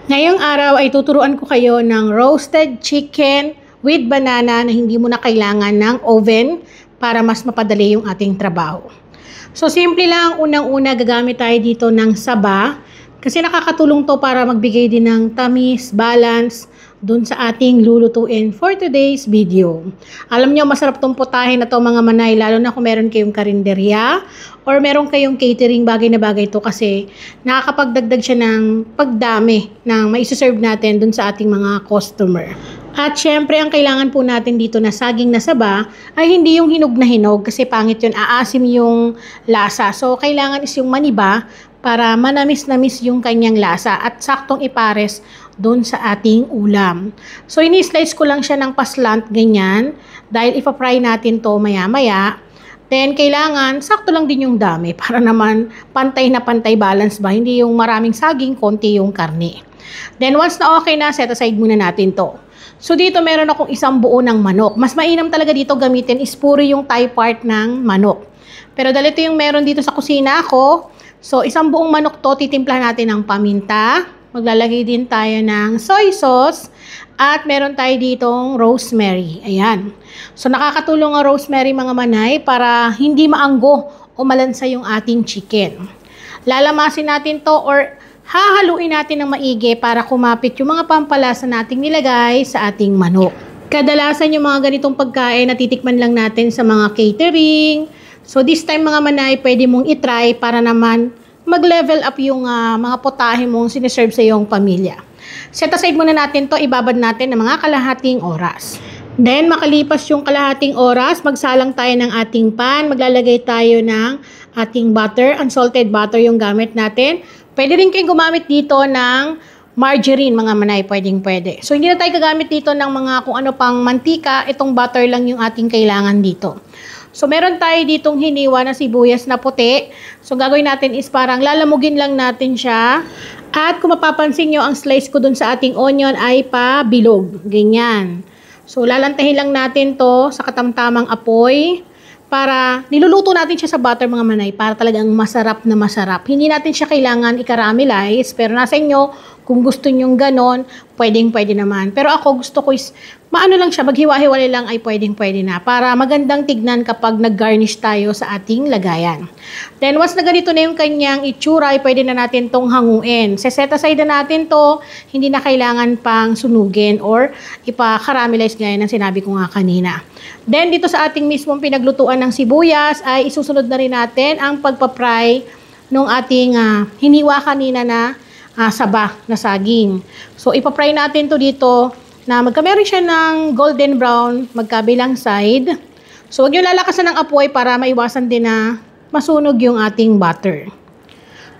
Ngayong araw ay tuturuan ko kayo ng roasted chicken with banana na hindi mo na kailangan ng oven para mas mapadali yung ating trabaho. So simple lang, unang-una gagamit tayo dito ng saba kasi nakakatulong to para magbigay din ng tamis, balance dun sa ating lulutuin for today's video. Alam nyo, masarap tong putahe na to mga manay, lalo na kung meron kayong karinderya or meron kayong catering, bagay na bagay to kasi nakakapagdagdag siya ng pagdami ng maiserve natin dun sa ating mga customer. At syempre, ang kailangan po natin dito na saging na saba ay hindi yung hinog na hinog kasi pangit yun, aasim yung lasa. So, kailangan is yung maniba para manamis-namis yung kanyang lasa at saktong ipares doon sa ating ulam. So, ini-slice ko lang siya ng paslant, ganyan, dahil ipa-fry natin to maya-maya. Then, kailangan, sakto lang din yung dami para naman pantay na pantay balance ba, hindi yung maraming saging, konti yung karne. Then, once na okay na, set aside muna natin to. So, dito meron akong isang buo ng manok. Mas mainam talaga dito gamitin is puro yung thigh part ng manok. Pero dahil ito yung meron dito sa kusina ko, so isang buong manok to, titimplahan natin ng paminta. Maglalagay din tayo ng soy sauce. At meron tayo ditong rosemary. Ayan. So, nakakatulong ang rosemary mga manay para hindi maanggo o malansa yung ating chicken. Lalamasin natin to or hahaluin natin ng maigi para kumapit yung mga pampalasa nating nilagay sa ating manok. Kadalasan yung mga ganitong pagkain natitikman lang natin sa mga catering. So this time mga manay, pwede mong itry para naman mag-level up yung mga putahe mong siniserve sa iyong pamilya. Set aside muna natin to, ibabad natin ng mga kalahating oras. Then makalipas yung kalahating oras, magsalang tayo ng ating pan. Maglalagay tayo ng ating butter, unsalted butter yung gamit natin. Pwede rin kayong gumamit dito ng margarine, mga manay, pwede. So, hindi na tayo gagamit dito ng mga kung ano pang mantika. Itong butter lang yung ating kailangan dito. So, meron tayo ditong hiniwa na sibuyas na puti. So, gagawin natin is parang lalamugin lang natin siya. At kung mapapansin nyo, ang slice ko dun sa ating onion ay pabilog. Ganyan. So, lalantahin lang natin to sa katamtamang apoy. Para niluluto natin siya sa butter mga manay para talagang masarap na masarap. Hindi natin siya kailangan i-caramelize pero nasa inyo kung gusto nyong ganon, pwede naman. Pero ako gusto ko is maano lang siya, maghiwa-hiwalay lang ay pwede na para magandang tignan kapag nag-garnish tayo sa ating lagayan. Then once na ganito na yung kanyang itsura, ay pwede na natin tong hanguin. Set aside na natin to, hindi na kailangan pang sunugin or ipa-caramelize gaya ng sinabi ko nga kanina. Then dito sa ating mismong pinaglutuan ng sibuyas ay isusunod na rin natin ang pagpa-fry nung ating hiniwa kanina na saba na saging. So ipa-fry natin to dito na magkameron siya ng golden brown magkabilang side. So huwag nyo lalakasan ng apoy para maiwasan din na masunog yung ating butter.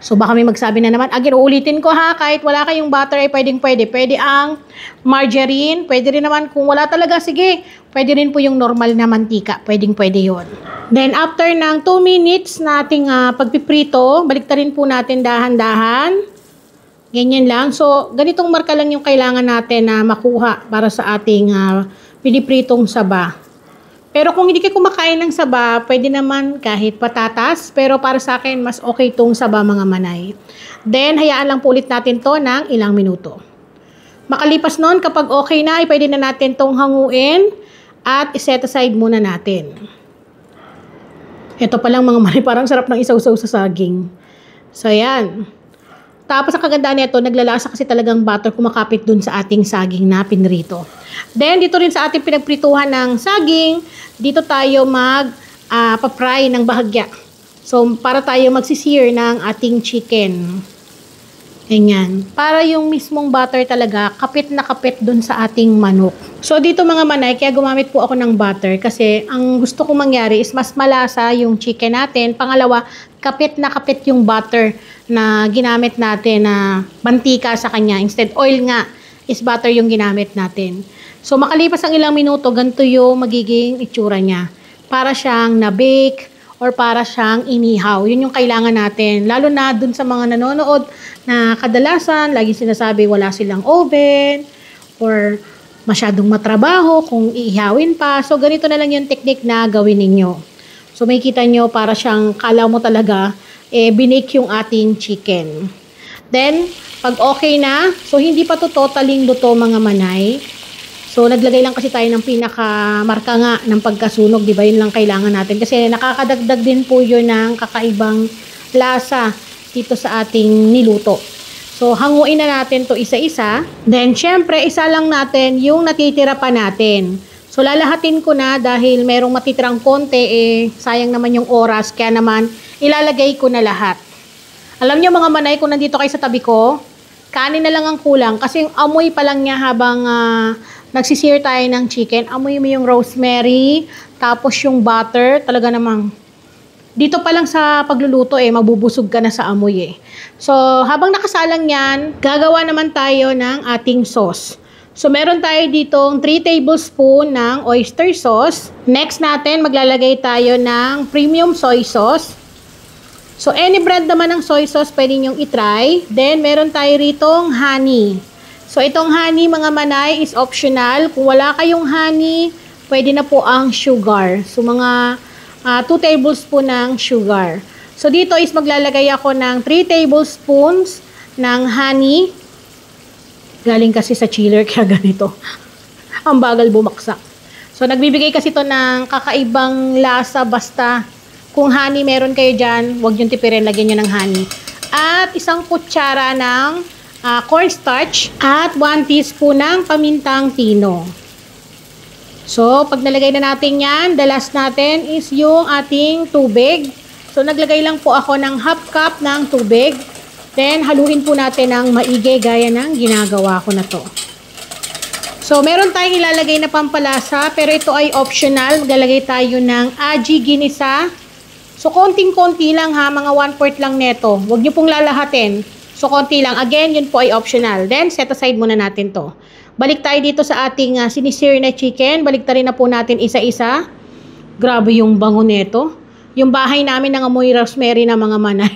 So baka may magsabi na naman, again, uulitin ko ha, kahit wala kayong butter ay pwede. Pwede ang margarine, pwede rin naman kung wala talaga, sige, pwede rin po yung normal na mantika, pwede yun. Then after ng 2 minutes na ating pagpiprito, baliktarin po natin dahan-dahan. Ganyan lang. So, ganitong marka lang yung kailangan natin na makuha para sa ating pinipritong saba. Pero kung hindi kayo kumakain ng saba, pwede naman kahit patatas. Pero para sa akin, mas okay itong saba mga manay. Then, hayaan lang po ulit natin to ng ilang minuto. Makalipas nun, kapag okay na, ay pwede na natin tong hanguin at iset aside muna natin. Ito palang mga manay, parang sarap ng isaw-saw sa saging. So, yan. Tapos ang kagandaan nito, naglalasa kasi talagang butter kumakapit dun sa ating saging na pinrito. Then dito rin sa ating pinagprituhan ng saging, dito tayo pa-fry ng bahagya. So para tayo magsisear ng ating chicken. Ganyan. Para yung mismong butter talaga, kapit na kapit dun sa ating manok. So dito mga manay, kaya gumamit po ako ng butter kasi ang gusto kong mangyari is mas malasa yung chicken natin. Pangalawa, kapit na kapit yung butter na ginamit natin na mantika sa kanya. Instead, oil nga is butter yung ginamit natin. So makalipas ang ilang minuto, ganito yung magiging itsura niya. Para siyang na-bake or para siyang inihaw. Yun yung kailangan natin. Lalo na dun sa mga nanonood na kadalasan, lagi sinasabi wala silang oven or masyadong matrabaho kung iihawin pa. So, ganito na lang yung technique na gawin ninyo. So, may kita nyo para siyang kala mo talaga, binake yung ating chicken. Then, pag okay na, so hindi pa to totaling luto mga manay. So, naglagay lang kasi tayo ng pinakamarka nga ng pagkasunog, di ba? Yun lang kailangan natin. Kasi nakakadagdag din po yun ng kakaibang lasa dito sa ating niluto. So, hanguin na natin to isa-isa. Then, syempre, isa lang natin yung natitira pa natin. So, lalahatin ko na dahil merong matitirang konti, sayang naman yung oras. Kaya naman, ilalagay ko na lahat. Alam nyo mga manay, kung nandito kayo sa tabi ko, kanin na lang ang kulang. Kasi yung amoy pa lang niya habang nagsisir tayo ng chicken. Amoy mo yung rosemary, tapos yung butter. Talaga namang, dito pa lang sa pagluluto mabubusog ka na sa amoy So, habang nakasalang yan, gagawa naman tayo ng ating sauce. So, meron tayo ditong 3 tablespoon ng oyster sauce. Next natin, maglalagay tayo ng premium soy sauce. So, any brand naman ng soy sauce, pwede nyong itry. Then, meron tayo ritong honey. So, itong honey, mga manay, is optional. Kung wala kayong honey, pwede na po ang sugar. So, mga 2 tablespoon ng sugar. So, dito is maglalagay ako ng 3 tablespoons ng honey. Galing kasi sa chiller, kaya ganito. Ang bagal bumaksak. So, nagbibigay kasi to ng kakaibang lasa basta kung honey meron kayo dyan, huwag yung tipirin, lagyan nyo ng honey. At isang kutsara ng cornstarch at 1 teaspoon ng pamintang pino. So, pag nalagay na natin yan, the last natin is yung ating tubig. So, naglagay lang po ako ng half cup ng tubig. Then, haluin po natin ng maigi gaya ng ginagawa ko na to. So, meron tayong ilalagay na pampalasa, pero ito ay optional. Maglalagay tayo ng aji ginisa. So, konting-konti lang ha, mga 1/4 lang neto. Huwag nyo pong lalahatin. So, konti lang. Again, yun po ay optional. Then, set aside muna natin to. Balik tayo dito sa ating sinisir na chicken. Balik tayo na po natin isa-isa. Grabe yung bango neto. Yung bahay namin nangamoy rosemary na mga manay.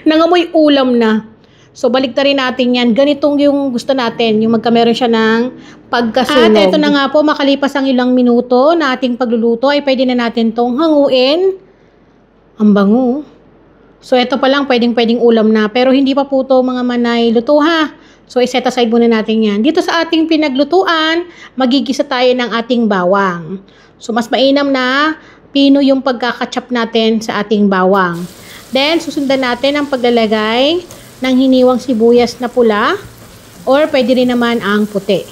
Nangamoy ulam na. So, balik tayo natin yan. Ganitong yung gusto natin. Yung magkameron siya ng pagkasunog. At ito na nga po, makalipas ang ilang minuto na ating pagluluto, ay pwede na natin tong hanguin. Ang bango. So, ito pa lang, pwedeng ulam na. Pero hindi pa po ito mga manay luto ha. So, iset aside muna natin yan. Dito sa ating pinaglutuan, magigisa tayo ng ating bawang. So, mas mainam na pino yung pagkakachop natin sa ating bawang. Then, susundan natin ang paglalagay ng hiniwang sibuyas na pula or pwede rin naman ang puti.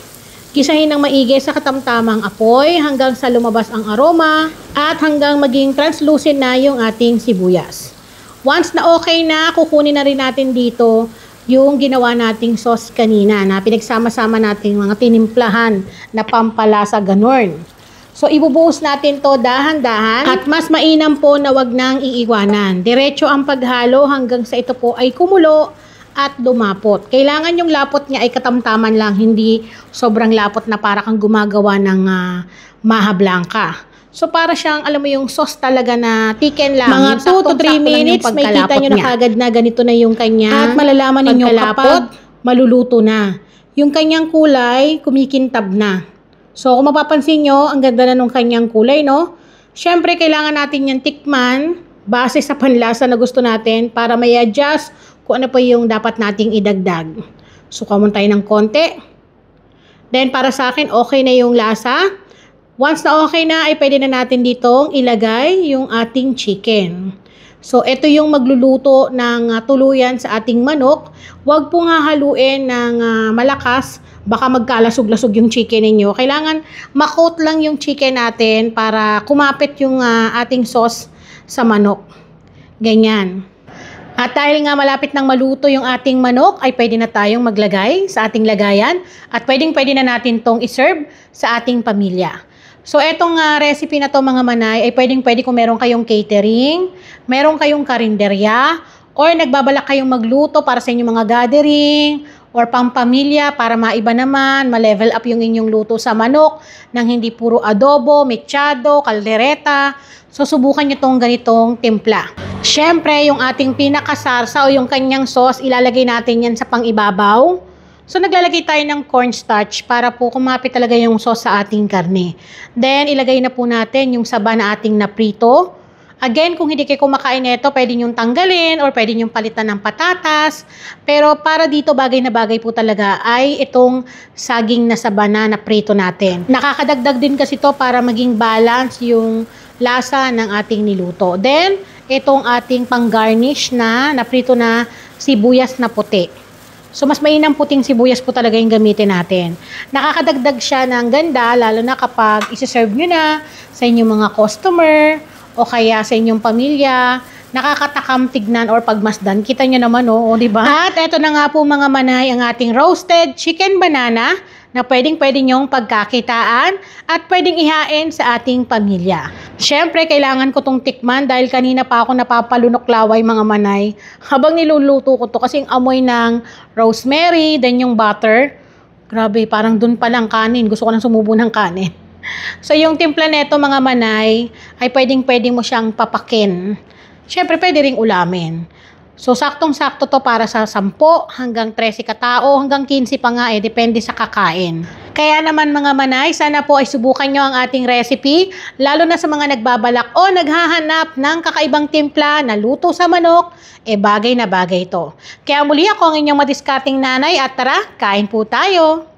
Gisahin ng maigi sa katamtamang apoy hanggang sa lumabas ang aroma at hanggang maging translucent na yung ating sibuyas. Once na okay na, kukunin na rin natin dito yung ginawa nating sauce kanina na pinagsama-sama nating mga tinimplahan na pampalasa ganon. So, ibubuhos natin to dahan-dahan at mas mainam po na wag nang iiwanan. Diretso ang paghalo hanggang sa ito po ay kumulo at dumapot. Kailangan yung lapot niya ay katamtaman lang, hindi sobrang lapot na para kang gumagawa ng maha blanca. So, para siyang, alam mo yung sauce talaga na thicken lang. Mga 2 to 3 minutes, may kita nyo na kagad na ganito na yung kanya. At malalaman ninyo kapag maluluto na. Yung kanyang kulay, kumikintab na. So, kung mapapansin nyo, ang ganda na nung kanyang kulay, no? Siyempre, kailangan natin yan tikman base sa panlasa na gusto natin para may adjust kung ano pa yung dapat nating idagdag. So, kamon tayo ng konti. Then, para sa akin, okay na yung lasa. Once na okay na, ay pwede na natin ditong ilagay yung ating chicken. So, ito yung magluluto ng tuluyan sa ating manok. Huwag pong hahaluin ng malakas. Baka magkalasog-lasog yung chicken ninyo. Kailangan makot lang yung chicken natin para kumapit yung ating sauce sa manok. Ganyan. At dahil nga malapit nang maluto yung ating manok, ay pwede na tayong maglagay sa ating lagayan. At pwede na natin tong iserve sa ating pamilya. So, etong recipe na to mga manay, ay pwede kung meron kayong catering, meron kayong karinderya, or nagbabalak kayong magluto para sa inyong mga gathering, or pampamilya para maiba naman, ma-level up yung inyong luto sa manok, nang hindi puro adobo, mechado, kaldereta. So, subukan nyo tong ganitong timpla. Siyempre, yung ating pinakasarsa o yung kanyang sauce, ilalagay natin yan sa pang-ibabaw. So, naglalagay tayo ng cornstarch para po kumapit talaga yung sauce sa ating karne. Then, ilagay na po natin yung saba na ating naprito. Again, kung hindi kayo kumakain nito, pwede nyong tanggalin or pwede nyong palitan ng patatas. Pero para dito, bagay na bagay po talaga ay itong saging na sabana na prito natin. Nakakadagdag din kasi to para maging balance yung lasa ng ating niluto. Then, itong ating pang-garnish na naprito na sibuyas na puti. So, mas mainam puting sibuyas po talaga yung gamitin natin. Nakakadagdag siya ng ganda, lalo na kapag isi-serve nyo na sa inyong mga customer o kaya sa inyong pamilya. Nakakatakam tignan or pagmasdan. Kita nyo naman, di ba? At eto na nga po mga manay, ang ating roasted chicken banana na pwedeng-pwede nyong pagkakitaan at pwedeng ihain sa ating pamilya. Siyempre, kailangan ko tong tikman dahil kanina pa ako napapalunok laway mga manay habang niluluto ko to kasing amoy ng rosemary, then yung butter. Grabe, parang dun pa lang kanin. Gusto ko nang sumubo ng kanin. So, yung timpla neto mga manay ay pwedeng-pwede mo siyang papakin. Siyempre, pwede ring ulamin. So, saktong-sakto to para sa 10 hanggang 13 katao, hanggang 15 pa nga depende sa kakain. Kaya naman mga manay, sana po ay subukan nyo ang ating recipe, lalo na sa mga nagbabalak o naghahanap ng kakaibang timpla na luto sa manok, bagay na bagay to. Kaya muli ako ang inyong madiskarting nanay at tara, kain po tayo!